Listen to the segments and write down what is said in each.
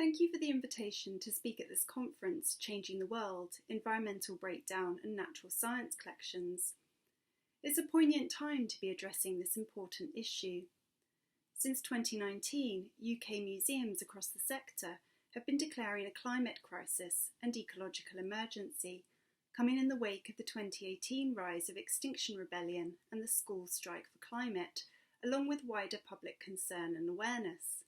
Thank you for the invitation to speak at this conference, Changing the World, Environmental Breakdown and Natural Science Collections. It's a poignant time to be addressing this important issue. Since 2019, UK museums across the sector have been declaring a climate crisis and ecological emergency, coming in the wake of the 2018 rise of Extinction Rebellion and the School Strike for Climate, along with wider public concern and awareness.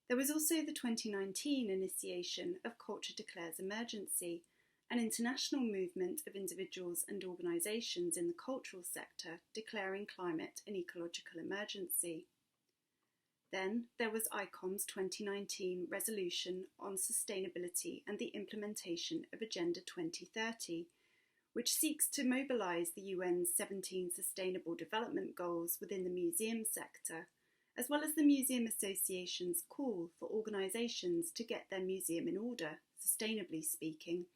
There was also the 2019 initiation of Culture Declares Emergency, an international movement of individuals and organisations in the cultural sector declaring climate and ecological emergency. Then there was ICOM's 2019 resolution on sustainability and the implementation of Agenda 2030, which seeks to mobilise the UN's 17 Sustainable Development Goals within the museum sector, as well as the Museum Association's call for organisations to get their museum in order, sustainably speaking,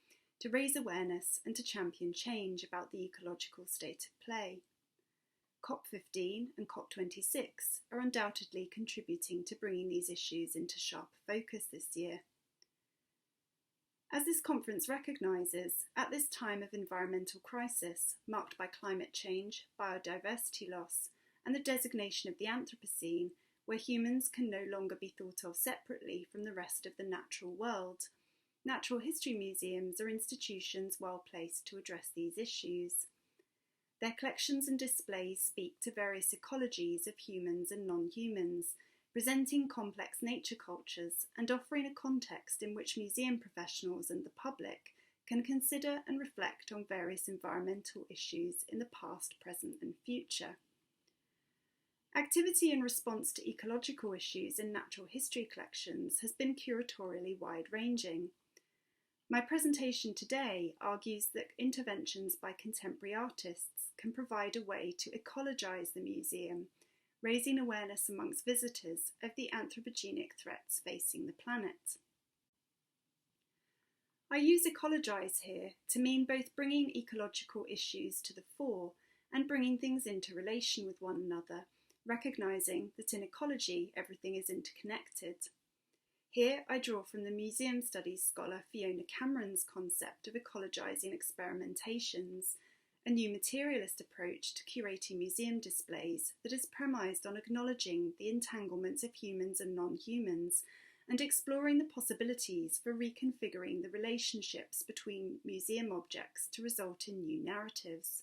to raise awareness and to champion change about the ecological state of play. COP15 and COP26 are undoubtedly contributing to bringing these issues into sharper focus this year. As this conference recognises, at this time of environmental crisis, marked by climate change, biodiversity loss, and the designation of the Anthropocene, where humans can no longer be thought of separately from the rest of the natural world, natural history museums are institutions well placed to address these issues. Their collections and displays speak to various ecologies of humans and non-humans, presenting complex nature cultures and offering a context in which museum professionals and the public can consider and reflect on various environmental issues in the past, present and future. Activity in response to ecological issues in natural history collections has been curatorially wide-ranging. My presentation today argues that interventions by contemporary artists can provide a way to ecologise the museum, raising awareness amongst visitors of the anthropogenic threats facing the planet. I use ecologise here to mean both bringing ecological issues to the fore and bringing things into relation with one another, recognising that in ecology everything is interconnected. Here I draw from the museum studies scholar Fiona Cameron's concept of ecologising experimentations, a new materialist approach to curating museum displays that is premised on acknowledging the entanglements of humans and non-humans and exploring the possibilities for reconfiguring the relationships between museum objects to result in new narratives.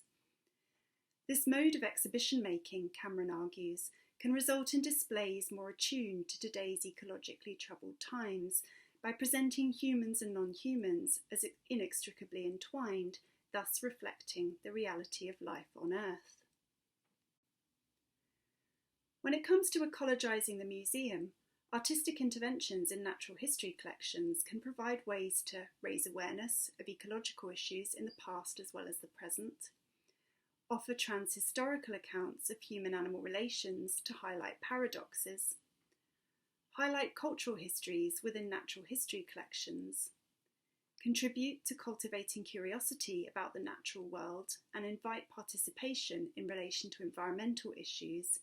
This mode of exhibition making, Cameron argues, can result in displays more attuned to today's ecologically troubled times by presenting humans and non-humans as inextricably entwined, thus reflecting the reality of life on Earth. When it comes to ecologising the museum, artistic interventions in natural history collections can provide ways to raise awareness of ecological issues in the past as well as the present, offer trans-historical accounts of human-animal relations to highlight paradoxes, highlight cultural histories within natural history collections, contribute to cultivating curiosity about the natural world and invite participation in relation to environmental issues,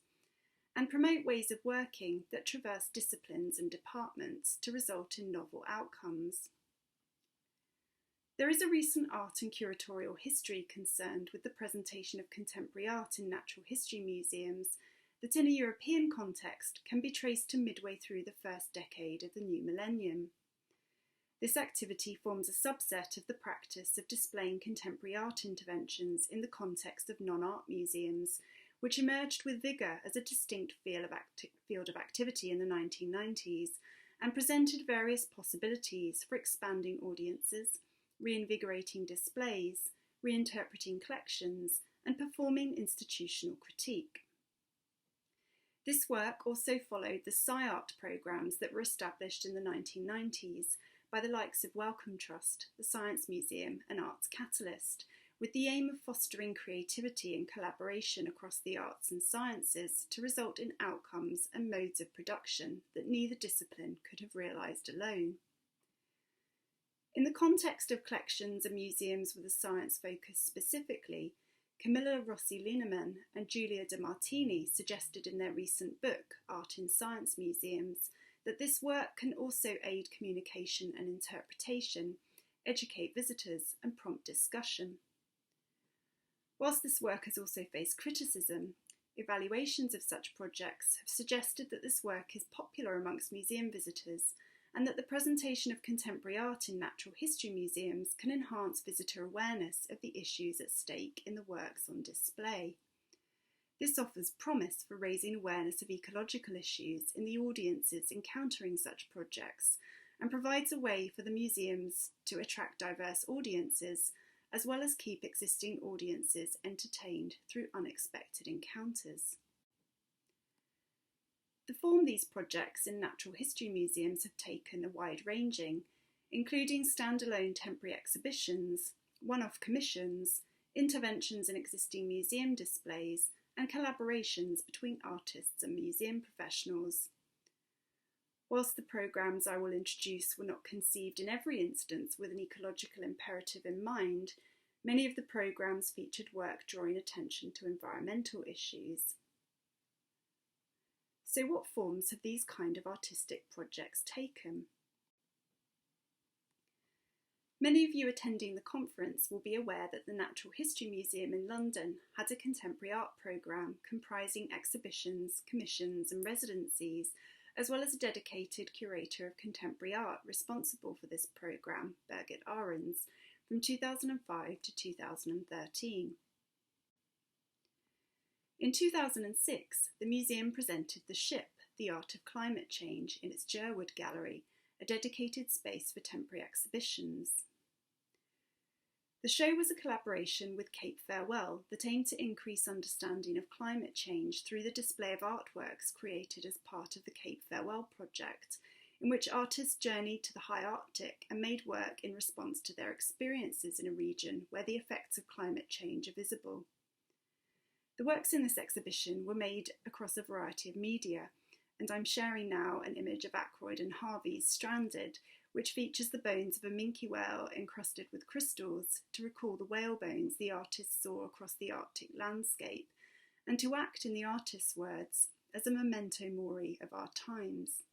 and promote ways of working that traverse disciplines and departments to result in novel outcomes. There is a recent art and curatorial history concerned with the presentation of contemporary art in natural history museums that in a European context can be traced to midway through the first decade of the new millennium. This activity forms a subset of the practice of displaying contemporary art interventions in the context of non-art museums, which emerged with vigour as a distinct field of activity in the 1990s and presented various possibilities for expanding audiences, reinvigorating displays, reinterpreting collections, and performing institutional critique. This work also followed the SciArt programmes that were established in the 1990s by the likes of Wellcome Trust, the Science Museum and Arts Catalyst, with the aim of fostering creativity and collaboration across the arts and sciences to result in outcomes and modes of production that neither discipline could have realised alone. In the context of collections and museums with a science focus specifically, Camilla Rossi-Lineman and Giulia De Martini suggested in their recent book, Art in Science Museums, that this work can also aid communication and interpretation, educate visitors, and prompt discussion. Whilst this work has also faced criticism, evaluations of such projects have suggested that this work is popular amongst museum visitors and that the presentation of contemporary art in natural history museums can enhance visitor awareness of the issues at stake in the works on display. This offers promise for raising awareness of ecological issues in the audiences encountering such projects and provides a way for the museums to attract diverse audiences as well as keep existing audiences entertained through unexpected encounters. The form these projects in natural history museums have taken are wide-ranging, including standalone temporary exhibitions, one-off commissions, interventions in existing museum displays, and collaborations between artists and museum professionals. Whilst the programmes I will introduce were not conceived in every instance with an ecological imperative in mind, many of the programmes featured work drawing attention to environmental issues. So what forms have these kind of artistic projects taken? Many of you attending the conference will be aware that the Natural History Museum in London had a contemporary art programme comprising exhibitions, commissions and residencies, as well as a dedicated curator of contemporary art responsible for this programme, Birgit Ahrens, from 2005 to 2013. In 2006, the museum presented The Ship, The Art of Climate Change in its Jerwood Gallery, a dedicated space for temporary exhibitions. The show was a collaboration with Cape Farewell that aimed to increase understanding of climate change through the display of artworks created as part of the Cape Farewell project, in which artists journeyed to the high Arctic and made work in response to their experiences in a region where the effects of climate change are visible. The works in this exhibition were made across a variety of media, and I'm sharing now an image of Ackroyd and Harvey's Stranded, which features the bones of a minke whale encrusted with crystals to recall the whale bones the artist saw across the Arctic landscape, and to act, in the artist's words, as a memento mori of our times.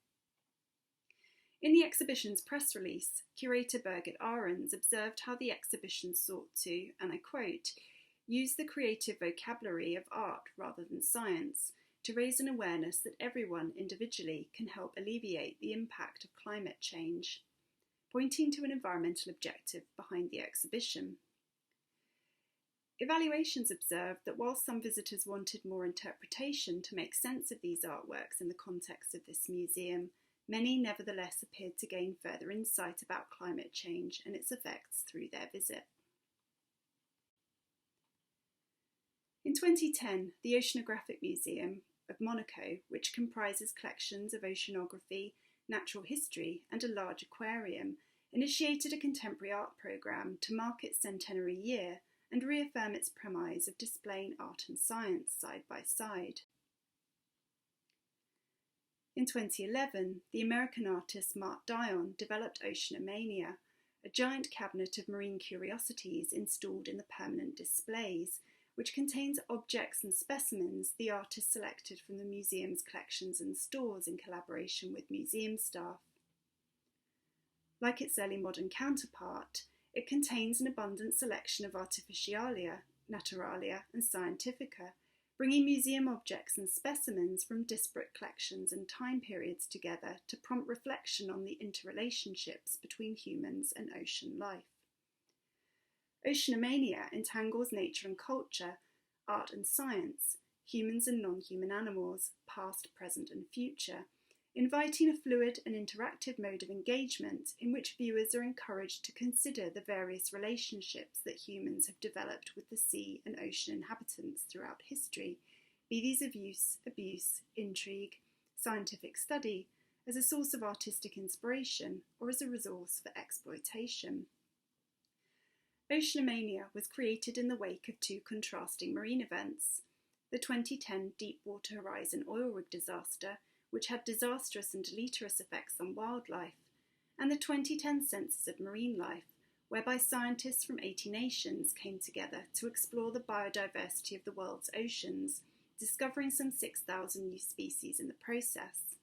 In the exhibition's press release, curator Birgit Ahrens observed how the exhibition sought to, and I quote, use the creative vocabulary of art rather than science to raise an awareness that everyone individually can help alleviate the impact of climate change, pointing to an environmental objective behind the exhibition. Evaluations observed that while some visitors wanted more interpretation to make sense of these artworks in the context of this museum, many nevertheless appeared to gain further insight about climate change and its effects through their visit. In 2010, the Oceanographic Museum of Monaco, which comprises collections of oceanography, natural history and a large aquarium, initiated a contemporary art programme to mark its centenary year and reaffirm its premise of displaying art and science side by side. In 2011, the American artist Mark Dion developed Oceanomania, a giant cabinet of marine curiosities installed in the permanent displays, which contains objects and specimens the artist selected from the museum's collections and stores in collaboration with museum staff. Like its early modern counterpart, it contains an abundant selection of artificialia, naturalia and scientifica, bringing museum objects and specimens from disparate collections and time periods together to prompt reflection on the interrelationships between humans and ocean life. Oceanomania entangles nature and culture, art and science, humans and non-human animals, past, present and future, inviting a fluid and interactive mode of engagement in which viewers are encouraged to consider the various relationships that humans have developed with the sea and ocean inhabitants throughout history, be these of use, abuse, intrigue, scientific study, as a source of artistic inspiration or as a resource for exploitation. Oceanomania was created in the wake of two contrasting marine events: the 2010 Deepwater Horizon oil rig disaster, which had disastrous and deleterious effects on wildlife, and the 2010 Census of Marine Life, whereby scientists from 80 nations came together to explore the biodiversity of the world's oceans, discovering some 6,000 new species in the process.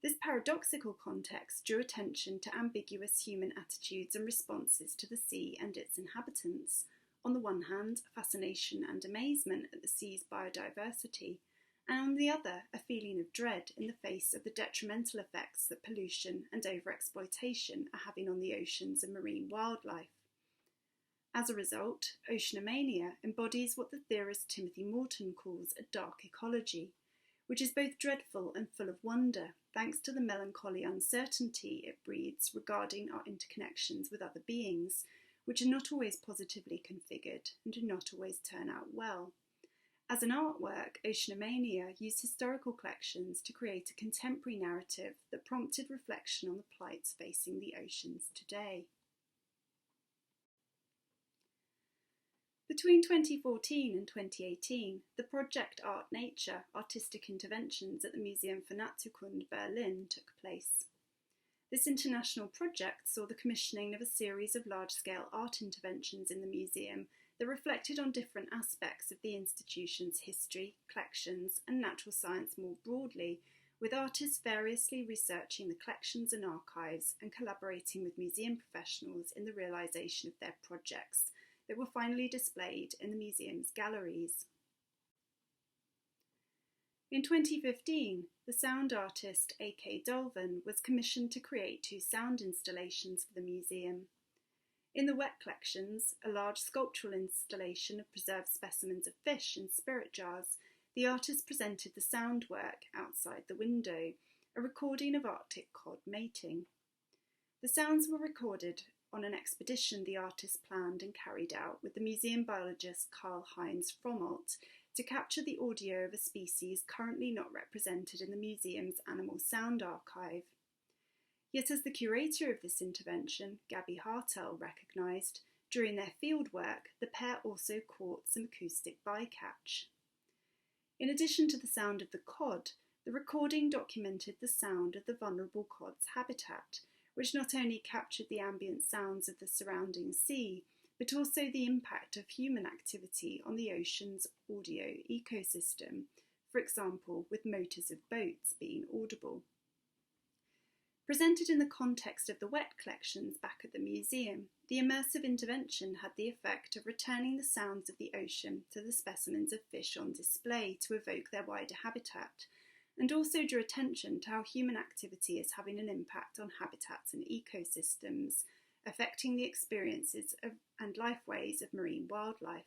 This paradoxical context drew attention to ambiguous human attitudes and responses to the sea and its inhabitants. On the one hand, fascination and amazement at the sea's biodiversity, and on the other, a feeling of dread in the face of the detrimental effects that pollution and overexploitation are having on the oceans and marine wildlife. As a result, Oceanomania embodies what the theorist Timothy Morton calls a dark ecology, which is both dreadful and full of wonder, thanks to the melancholy uncertainty it breeds regarding our interconnections with other beings, which are not always positively configured and do not always turn out well. As an artwork, Oceanomania used historical collections to create a contemporary narrative that prompted reflection on the plights facing the oceans today. Between 2014 and 2018, the project Art Nature, Artistic Interventions at the Museum für Naturkunde Berlin took place. This international project saw the commissioning of a series of large-scale art interventions in the museum that reflected on different aspects of the institution's history, collections, and natural science more broadly, with artists variously researching the collections and archives and collaborating with museum professionals in the realisation of their projects that were finally displayed in the museum's galleries. In 2015, the sound artist A.K. Dolven was commissioned to create 2 sound installations for the museum. In the wet collections, a large sculptural installation of preserved specimens of fish in spirit jars, the artist presented the sound work Outside the Window, a recording of Arctic cod mating. The sounds were recorded on an expedition the artist planned and carried out with the museum biologist Karl-Heinz Frommelt to capture the audio of a species currently not represented in the museum's animal sound archive. Yet as the curator of this intervention, Gabby Hartel, recognised, during their fieldwork, the pair also caught some acoustic bycatch. In addition to the sound of the cod, the recording documented the sound of the vulnerable cod's habitat, which not only captured the ambient sounds of the surrounding sea, but also the impact of human activity on the ocean's audio ecosystem, for example, with motors of boats being audible. Presented in the context of the wet collections back at the museum, the immersive intervention had the effect of returning the sounds of the ocean to the specimens of fish on display to evoke their wider habitat, and also drew attention to how human activity is having an impact on habitats and ecosystems, affecting the experiences and lifeways of marine wildlife.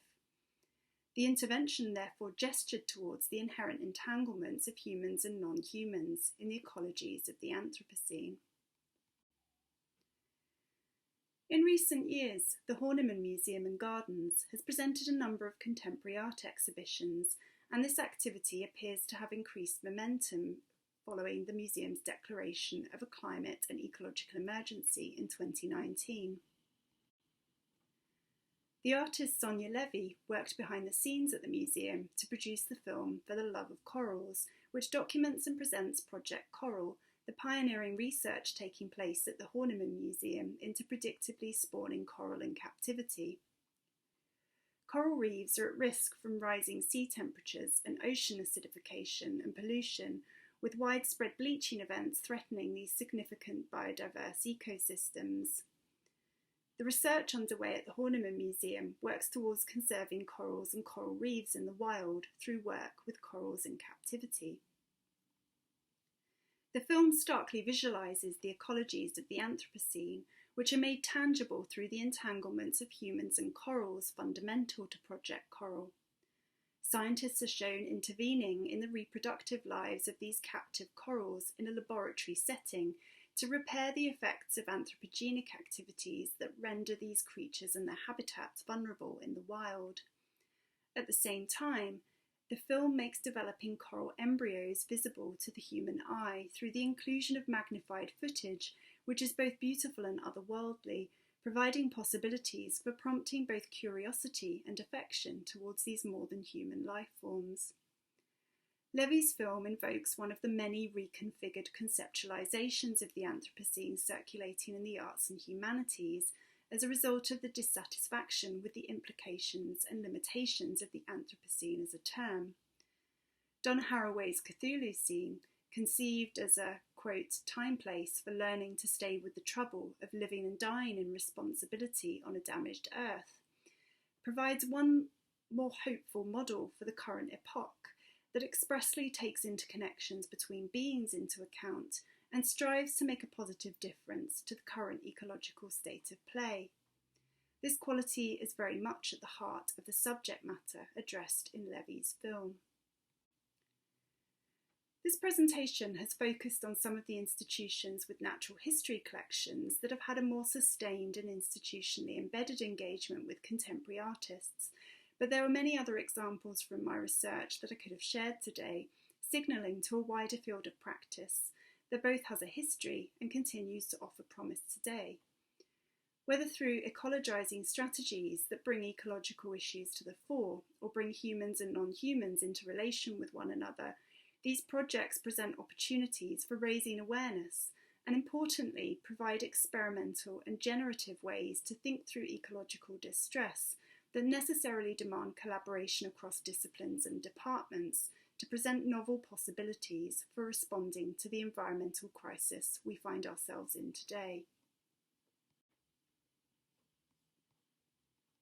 The intervention therefore gestured towards the inherent entanglements of humans and non-humans in the ecologies of the Anthropocene. In recent years, the Horniman Museum and Gardens has presented a number of contemporary art exhibitions, and this activity appears to have increased momentum following the museum's declaration of a climate and ecological emergency in 2019. The artist Sonia Levy worked behind the scenes at the museum to produce the film For the Love of Corals, which documents and presents Project Coral, the pioneering research taking place at the Horniman Museum into predictably spawning coral in captivity. Coral reefs are at risk from rising sea temperatures and ocean acidification and pollution, with widespread bleaching events threatening these significant biodiverse ecosystems. The research underway at the Horniman Museum works towards conserving corals and coral reefs in the wild through work with corals in captivity. The film starkly visualises the ecologies of the Anthropocene, which are made tangible through the entanglements of humans and corals fundamental to Project Coral. Scientists are shown intervening in the reproductive lives of these captive corals in a laboratory setting to repair the effects of anthropogenic activities that render these creatures and their habitats vulnerable in the wild. At the same time, the film makes developing coral embryos visible to the human eye through the inclusion of magnified footage, which is both beautiful and otherworldly, providing possibilities for prompting both curiosity and affection towards these more than human life forms. Levy's film invokes one of the many reconfigured conceptualizations of the Anthropocene circulating in the arts and humanities as a result of the dissatisfaction with the implications and limitations of the Anthropocene as a term. Donna Haraway's Cthulhu scene, conceived as a quote, time place for learning to stay with the trouble of living and dying in responsibility on a damaged earth, provides one more hopeful model for the current epoch that expressly takes interconnections between beings into account and strives to make a positive difference to the current ecological state of play. This quality is very much at the heart of the subject matter addressed in Levy's film. This presentation has focused on some of the institutions with natural history collections that have had a more sustained and institutionally embedded engagement with contemporary artists, but there are many other examples from my research that I could have shared today, signalling to a wider field of practice that both has a history and continues to offer promise today. Whether through ecologizing strategies that bring ecological issues to the fore or bring humans and non-humans into relation with one another, these projects present opportunities for raising awareness and, importantly, provide experimental and generative ways to think through ecological distress that necessarily demand collaboration across disciplines and departments to present novel possibilities for responding to the environmental crisis we find ourselves in today.